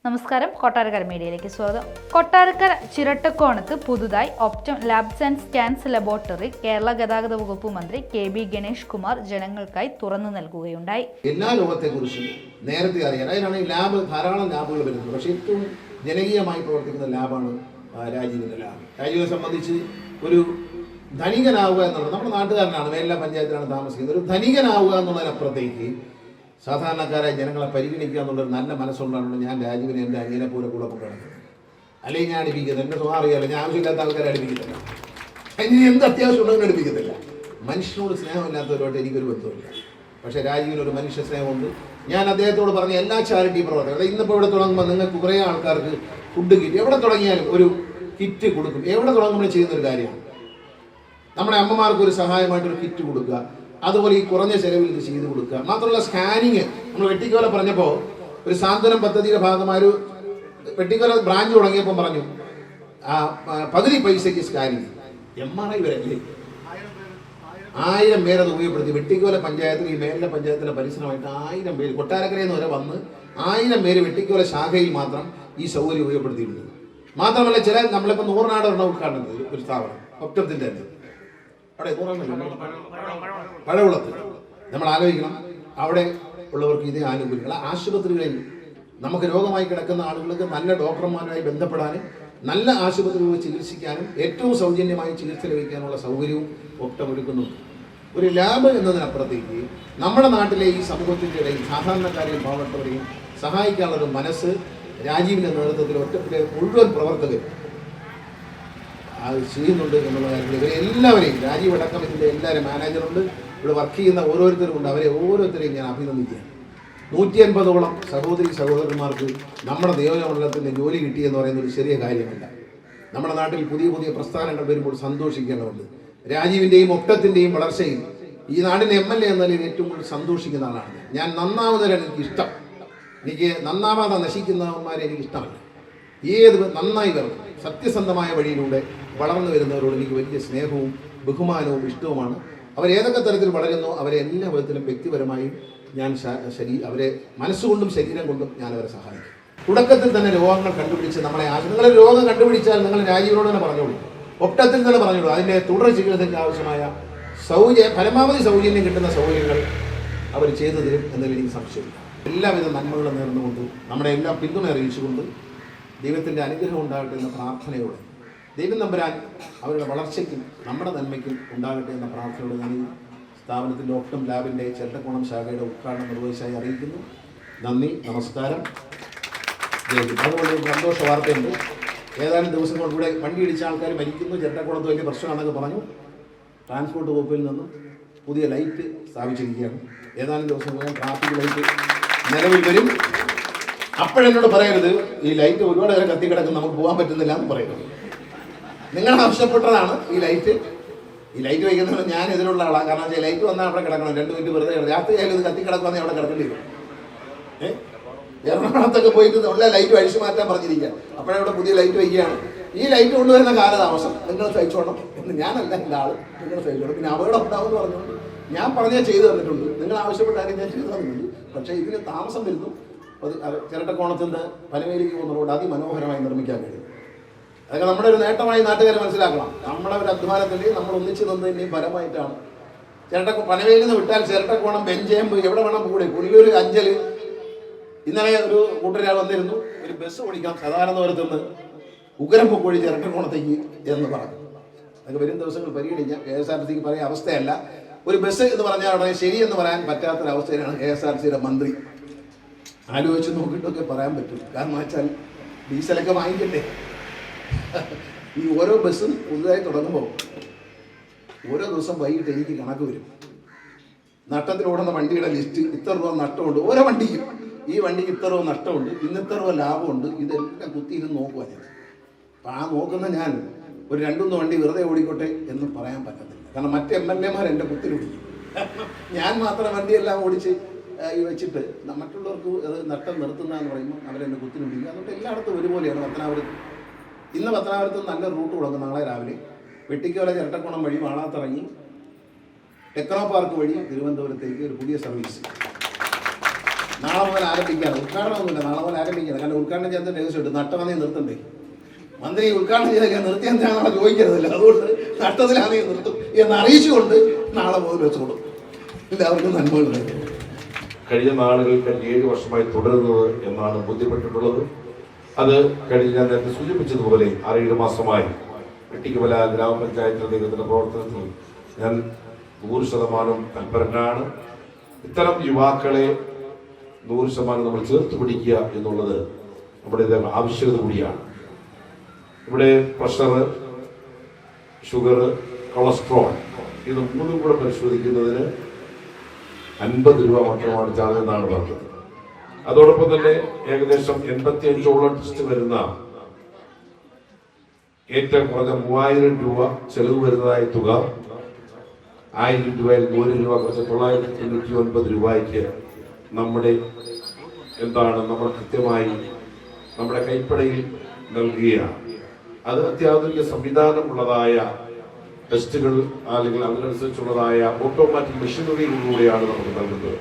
നമസ്കാരം, കൊട്ടാരക്കര മീഡിയയിലേക്ക് സ്വാഗതം. കൊട്ടാരക്കര ചിരട്ടക്കോണത്ത് പുതുതായി Optum labs and scans laboratory Kerala ഗതാഗത വകുപ്പ് മന്ത്രി KB ഗണേഷ് കുമാർ ജനങ്ങൾക്കായി തുറന്നു നൽകുകയുണ്ടായി. എല്ലാ ലോകത്തെക്കുറിച്ചും നേരത്തെ അറിയാൻ അതിനാണ് ഈ ലാബ്, ധാരാളം ലാബുകൾ വരുന്നത്. പക്ഷേ ഏറ്റവും ജനകീയമായി പ്രവർത്തിക്കുന്ന ലാബാണ് രാജീവിൻ്റെ ലാബ്. രാജീവിനെ സംബന്ധിച്ച് ഒരു ധനികനാവുക എന്നുള്ളത്, നമ്മുടെ നാട്ടുകാരനാണ്, മേലില പഞ്ചായത്തിലാണ് താമസിക്കുന്നത്. ഒരു ധനികനാവുക എന്നുള്ളതിനപ്പുറത്തേക്ക് സാധാരണക്കാരായ ജനങ്ങളെ പരിഗണിക്കുക എന്നുള്ളൊരു നല്ല മനസ്സുകൊണ്ടാണ് ഞാൻ രാജീവിനെ എൻ്റെ അനിയനെ പോലെ കൂടെ കൊണ്ടുനടക്കുന്നത്. അല്ലെങ്കിൽ ഞാൻ അടുപ്പിക്കുന്നത്, എൻ്റെ സ്വഭാവം അറിയാമല്ലോ, ഞാൻ ആവശ്യമില്ലാത്ത ആൾക്കാരെ അടുപ്പിക്കത്തില്ല. ഇനി എന്ത് അത്യാവശ്യം ഉണ്ടെങ്കിലും അടുപ്പിക്കത്തില്ല. മനുഷ്യനോട് സ്നേഹമില്ലാത്തവരോട്ട് എനിക്കൊരു ബന്ധമില്ല. പക്ഷേ രാജീവിനൊരു മനുഷ്യ സ്നേഹമുണ്ട്. ഞാൻ അദ്ദേഹത്തോട് പറഞ്ഞ എല്ലാ ചാരിറ്റി പ്രവർത്തനം, ഇന്നിപ്പോൾ ഇവിടെ തുടങ്ങുമ്പോൾ നിങ്ങൾക്ക് കുറേ ആൾക്കാർക്ക് ഫുഡ് കിറ്റ്, എവിടെ തുടങ്ങിയാലും ഒരു കിറ്റ് കൊടുക്കും. എവിടെ തുടങ്ങുമ്പോൾ ചെയ്യുന്നൊരു കാര്യമാണ്. നമ്മുടെ അമ്മമാർക്ക് ഒരു സഹായമായിട്ടൊരു കിറ്റ് കൊടുക്കുക, അതുപോലെ ഈ കുറഞ്ഞ ചെലവിൽ ഇത് ചെയ്ത് കൊടുക്കുക. മാത്രമല്ല സ്കാനിങ്, നമ്മൾ വെട്ടിക്കോല പറഞ്ഞപ്പോൾ ഒരു സാന്ത്വനം പദ്ധതിയുടെ ഭാഗമായ ഒരു വെട്ടിക്കോല ബ്രാഞ്ച് തുടങ്ങിയപ്പോൾ പറഞ്ഞു പകുതി പൈസയ്ക്ക് സ്കാനിങ്. MRI വരല്ലേ 1000 പേരത് ഉപയോഗപ്പെടുത്തി. വെട്ടിക്കോല പഞ്ചായത്തിൽ, ഈ മേലിലെ പഞ്ചായത്തിലെ പരിസരമായിട്ട് 1000 പേര് കൊട്ടാരക്കരയിൽ നിന്ന് വരെ വന്ന് 1000 പേര് വെട്ടിക്കോല ശാഖയിൽ മാത്രം ഈ സൗകര്യം ഉപയോഗപ്പെടുത്തിയിട്ടുണ്ട്. മാത്രമല്ല ചില നമ്മളിപ്പോൾ നൂറിനാട് എണ്ണ ഉദ്ഘാടനം ചെയ്തു ഒരു സ്ഥാപനം ഒപ്റ്റത്തിൻ്റെ തന്നെ അവിടെ പഴകുളത്ത്. നമ്മൾ ആലോചിക്കണം, അവിടെ ഉള്ളവർക്ക് ഇതേ ആനുകൂല്യങ്ങൾ. ആശുപത്രികളിൽ നമുക്ക് രോഗമായി കിടക്കുന്ന ആളുകൾക്ക് നല്ല ഡോക്ടർമാരുമായി ബന്ധപ്പെടാനും നല്ല ആശുപത്രികളിൽ ചികിത്സിക്കാനും ഏറ്റവും സൗജന്യമായി ചികിത്സ ലഭിക്കാനുള്ള സൗകര്യവും ഒപ്റ്റം ഒരുക്കുന്നുണ്ട്. ഒരു ലാബ് എന്നതിനപ്പുറത്തേക്ക് നമ്മുടെ നാട്ടിലെ ഈ സമൂഹത്തിൻ്റെ ഇടയിൽ സാധാരണക്കാരെയും പാവപ്പെട്ടവരെയും സഹായിക്കാനുള്ളൊരു മനസ്സ് രാജീവിൻ്റെ നേതൃത്വത്തിൽ ഒറ്റപ്പിലെ മുഴുവൻ പ്രവർത്തകർ അത് ചെയ്യുന്നുണ്ട് എന്നുള്ള കാര്യത്തിൽ ഇവരെല്ലാവരെയും, രാജീവ് അടക്കം ഇതിൻ്റെ എല്ലാവരും മാനേജറുണ്ട്, ഇവിടെ വർക്ക് ചെയ്യുന്ന ഓരോരുത്തരും ഉണ്ട്. അവരെ ഓരോരുത്തരെയും ഞാൻ അഭിനന്ദിക്കുകയാണ്. 150ഓളം സഹോദരി സഹോദരന്മാർക്ക് നമ്മുടെ നിയോജകമണ്ഡലത്തിൻ്റെ ജോലി കിട്ടിയെന്ന് പറയുന്നത് ഒരു ചെറിയ കാര്യമല്ല. നമ്മുടെ നാട്ടിൽ പുതിയ പുതിയ പ്രസ്ഥാനങ്ങൾ വരുമ്പോൾ സന്തോഷിക്കേണ്ടതുണ്ട്. രാജീവിൻ്റെയും ഒപ്റ്റത്തിൻ്റെയും വളർച്ചയിൽ ഈ നാടിൻ്റെ MLA എന്ന നിലയിൽ ഏറ്റവും കൂടുതൽ സന്തോഷിക്കുന്ന ആളാണ് ഞാൻ. നന്നാവുന്നവരാണ് എനിക്കിഷ്ടം. എനിക്ക് നന്നാവാതെ നശിക്കുന്നവന്മാരെ എനിക്കിഷ്ടമല്ല. ഏത് നന്നായി വരണം, സത്യസന്ധമായ വഴിയിലൂടെ വളർന്നു വരുന്നവരോട് എനിക്ക് വലിയ സ്നേഹവും ബഹുമാനവും ഇഷ്ടവുമാണ്. അവരേതൊക്കെ തരത്തിൽ വളരുന്നോ അവരെ എല്ലാ വിധത്തിലും വ്യക്തിപരമായും ഞാൻ അവരെ മനസ്സുകൊണ്ടും ശരീരം കൊണ്ടും ഞാൻ അവരെ സഹായിക്കും. തുടക്കത്തിൽ തന്നെ രോഗങ്ങൾ കണ്ടുപിടിച്ച് നമ്മളെ നിങ്ങൾ രോഗം കണ്ടുപിടിച്ചാൽ നിങ്ങൾ രാജീവിനോട് തന്നെ പറഞ്ഞോളൂ, ഒപ്റ്റത്തിൽ തന്നെ പറഞ്ഞോളൂ. അതിൻ്റെ തുടർ ചികിത്സയ്ക്ക് ആവശ്യമായ പരമാവധി സൗജന്യം കിട്ടുന്ന സൗകര്യങ്ങൾ അവർ ചെയ്തു തരും എന്നതിൽ എനിക്ക് സംശയമില്ല. എല്ലാവിധ നന്മകളും നേർന്നുകൊണ്ട് നമ്മുടെ എല്ലാം പിന്തുണ അറിയിച്ചുകൊണ്ട് ദൈവത്തിൻ്റെ അനുഗ്രഹം ഉണ്ടാകട്ടെ എന്ന പ്രാർത്ഥനയോടെ, ദൈവം തമ്പുരാൻ അവരുടെ വളർച്ചയ്ക്കും നമ്മുടെ നന്മയ്ക്കും ഉണ്ടാകട്ടെ എന്ന പ്രാർത്ഥനയോടെ ഞാൻ ഈ സ്ഥാപനത്തിൻ്റെ ഒപ്റ്റം ലാബിൻ്റെ ചിരട്ടക്കോണം ശാഖയുടെ ഉദ്ഘാടനം നിർവഹിച്ചായി അറിയിക്കുന്നു. നന്ദി, നമസ്കാരം. അതുപോലെ ഒരു സന്തോഷ വാർത്തയുണ്ട്. ഏതാനും ദിവസം കൊണ്ട് ഇവിടെ വണ്ടി ഇടിച്ച ആൾക്കാർ മരിക്കുന്നു, ചിരട്ടക്കോണത്ത് വലിയ പ്രശ്നമാണെന്നൊക്കെ പറഞ്ഞു. ട്രാൻസ്പോർട്ട് വകുപ്പിൽ നിന്നും പുതിയ ലൈറ്റ് സ്ഥാപിച്ചിരിക്കുകയാണ്. ഏതാനും ദിവസം കൊണ്ട് ട്രാഫിക് ലൈറ്റ് നിലവിൽ വരും. അപ്പോഴെന്നോട് പറയരുത് ഈ ലൈറ്റ് ഒരുപാട് നേരം കത്തിക്കിടക്കും, നമുക്ക് പോകാൻ പറ്റുന്നില്ല എന്ന് പറയുന്നത്. നിങ്ങൾ ആവശ്യപ്പെട്ടതാണ് ഈ ലൈറ്റ്. ഈ ലൈറ്റ് വയ്ക്കുന്നതിന് ഞാൻ എതിരുള്ള ആളാണ്. കാരണം വെച്ചാൽ ലൈറ്റ് വന്നാൽ അവിടെ കിടക്കണം, 2 മിനിറ്റ് വെറുതെ കിടക്കും. രാത്രി ആയാലും ഇത് കത്തിക്കിടക്കുവാണെങ്കിൽ അവിടെ കിടക്കേണ്ടി വരും. എറണാകുളത്തൊക്കെ പോയിട്ട് ഉള്ള ലൈറ്റ് അഴിച്ചു മാറ്റാൻ പറഞ്ഞിരിക്കുക. അപ്പോഴവിടെ പുതിയ ലൈറ്റ് വയ്ക്കുകയാണ്. ഈ ലൈറ്റ് കൊണ്ടുവരുന്ന കാലതാമസം നിങ്ങൾ സഹിച്ചോണം എന്ന് ഞാനല്ല എൻ്റെ ആള്, നിങ്ങൾ സഹിച്ചോണം. പിന്നെ അപകടം ഉണ്ടാവുമെന്ന് പറഞ്ഞുകൊണ്ട് ഞാൻ പറഞ്ഞാൽ ചെയ്തു തന്നിട്ടുണ്ട്. നിങ്ങൾ ആവശ്യപ്പെട്ട കാര്യം ഞാൻ ചെയ്തു തന്നിട്ടുണ്ട്. പക്ഷേ ഇതിന് താമസം വരുന്നു. അത് ചിരട്ടക്കോണത്തിൻ്റെ പനവേലിക്ക് പോകുന്ന റോഡ് അതിമനോഹരമായി നിർമ്മിക്കാൻ കഴിയും. അതൊക്കെ നമ്മുടെ ഒരു നേട്ടമായി നാട്ടുകാരെ മനസ്സിലാക്കണം. നമ്മുടെ ഒരു അധ്വാനത്തിൻ്റെയും നമ്മൾ ഒന്നിച്ച് നിന്നതിൻ്റെയും ഫലമായിട്ടാണ് പനവേലിൽ നിന്ന് വിട്ടാൽ ചിരട്ടക്കോണം, ബെഞ്ചേമ്പ്, എവിടെ വേണം കൂടെ. പുലിയൂർ, അഞ്ചൽ. ഇന്നലെ ഒരു കൂട്ടുകാർ വന്നിരുന്നു, ഒരു ബസ് ഓടിക്കാം സാധാരണ നിന്ന് ഉഗ്രം പൊക്കോഴി ചിരട്ടക്കോണത്തേക്ക് എന്ന് പറഞ്ഞു. അതൊക്കെ വരും ദിവസങ്ങൾ പരിഗണിക്കാം. KSRTCക്ക് പറയാൻ അവസ്ഥയല്ല. ഒരു ബസ് എന്ന് പറഞ്ഞാൽ ഉടനെ ശരിയെന്ന് പറയാൻ പറ്റാത്തൊരവസ്ഥയിലാണ് KSRTCയുടെ മന്ത്രി. ആലോചിച്ച് നോക്കിയിട്ടൊക്കെ പറയാൻ പറ്റും. കാരണം വെച്ചാൽ ഡീസലൊക്കെ വാങ്ങിക്കണ്ടേ. ഈ ഓരോ ബസ്സും പുതുതായി തുടങ്ങുമ്പോൾ ഓരോ ദിവസം വൈകിട്ട് എനിക്ക് കണക്ക് വരും. നട്ടത്തിൽ ഓടുന്ന വണ്ടിയുടെ ലിസ്റ്റ്, ഇത്ര രൂപ നഷ്ടമുണ്ട് ഓരോ വണ്ടിക്കും. ഈ വണ്ടിക്ക് ഇത്ര രൂപ നഷ്ടമുണ്ട്, ഇന്ന് ഇത്ര രൂപ ലാഭമുണ്ട്. ഇതെല്ലാം കുത്തിയിരുന്ന് നോക്കുക ഞാൻ. അപ്പം ആ നോക്കുന്ന ഞാൻ ഒരു 2-3 വണ്ടി വെറുതെ ഓടിക്കോട്ടെ എന്ന് പറയാൻ പറ്റത്തില്ല. കാരണം മറ്റ് MLA എൻ്റെ കുത്തിരി പിടിക്കും. ഞാൻ മാത്രം വണ്ടിയെല്ലാം ഓടിച്ച് വെച്ചിട്ട് മറ്റുള്ളവർക്ക് അത് നട്ടം നിർത്തുന്നതെന്ന് പറയുമ്പോൾ അവരെന്നെ കുത്തിരി പിടിക്കും. അതുകൊണ്ട് എല്ലായിടത്തും ഒരുപോലെയാണ്. പത്തനാപുരത്ത് ഇന്ന് പത്തനാപുരത്ത് നല്ല റൂട്ട് തുടങ്ങും. നാളെ രാവിലെ വെട്ടിക്കോല ചിരട്ടക്കോണം വഴി വാളാത്തിറങ്ങി ടെക്നോ പാർക്ക് വഴി തിരുവനന്തപുരത്തേക്ക് ഒരു പുതിയ സർവീസ്. നാളെ മുതൽ ആരംഭിക്കുകയാണ്. ഉദ്ഘാടനമൊന്നുമില്ല, നാളെ മുതൽ ആരംഭിക്കുകയാണ്. കാരണം ഉദ്ഘാടനം ചെയ്യാൻ രഹസ്യമുണ്ട്. നട്ടമാനേ നിർത്തണ്ടേ? മന്ത്രി ഉദ്ഘാടനം ചെയ്തേക്കാൻ നിർത്തി എന്താണെന്നാണ് ചോദിക്കരുതല്ലോ. അതുകൊണ്ട് നട്ടത്തിലാണേ നിർത്തും എന്ന് അറിയിച്ചുകൊണ്ട് നാളെ മുതൽ വെച്ചോളും. എല്ലാവർക്കും നന്മകളുണ്ട്. കഴിഞ്ഞ നാളുകൾ കഴിഞ്ഞ 7 വർഷമായി തുടരുന്നത് എന്നാണ് ബോധ്യപ്പെട്ടിട്ടുള്ളത്. അത് കഴിഞ്ഞ ഞാൻ നേരത്തെ സൂചിപ്പിച്ചതുപോലെ 6-7 മാസമായി വെട്ടിക്കവല ഗ്രാമപഞ്ചായത്ത് അദ്ദേഹത്തിന്റെ പ്രവർത്തനത്തിൽ ഞാൻ 100% തൽപരനാണ്. ഇത്തരം യുവാക്കളെ 100% നമ്മൾ ചേർത്ത് പിടിക്കുക എന്നുള്ളത് നമ്മുടെ ആവശ്യകത കൂടിയാണ്. ഇവിടെ പ്രഷർ, ഷുഗർ, കൊളസ്ട്രോൾ ഇത് 3 കൂടെ പരിശോധിക്കുന്നതിന് 50 രൂപ മാത്രമാണ് ചാർജ് എന്നാണ് പറഞ്ഞത്. അതോടൊപ്പം തന്നെ ഏകദേശം 85ഓളം ടെസ്റ്റ് വരുന്ന ഏറ്റവും കുറഞ്ഞ 3000 രൂപ ചെലവ് വരുന്നതായ തുക 1000 രൂപയിൽ 100 രൂപ കുറച്ച് 999 രൂപയ്ക്ക് നമ്മുടെ നമ്മൾ കൃത്യമായി നമ്മുടെ കൈപ്പടയിൽ നൽകുകയാണ്. അത് അത്യാധുനിക സംവിധാനമുള്ളതായ ടെസ്റ്റുകൾ അല്ലെങ്കിൽ അതിനനുസരിച്ചുള്ളതായ ഓട്ടോമാറ്റിക് മെഷീനറികളിലൂടെയാണ് നമുക്ക് നൽകുന്നത്.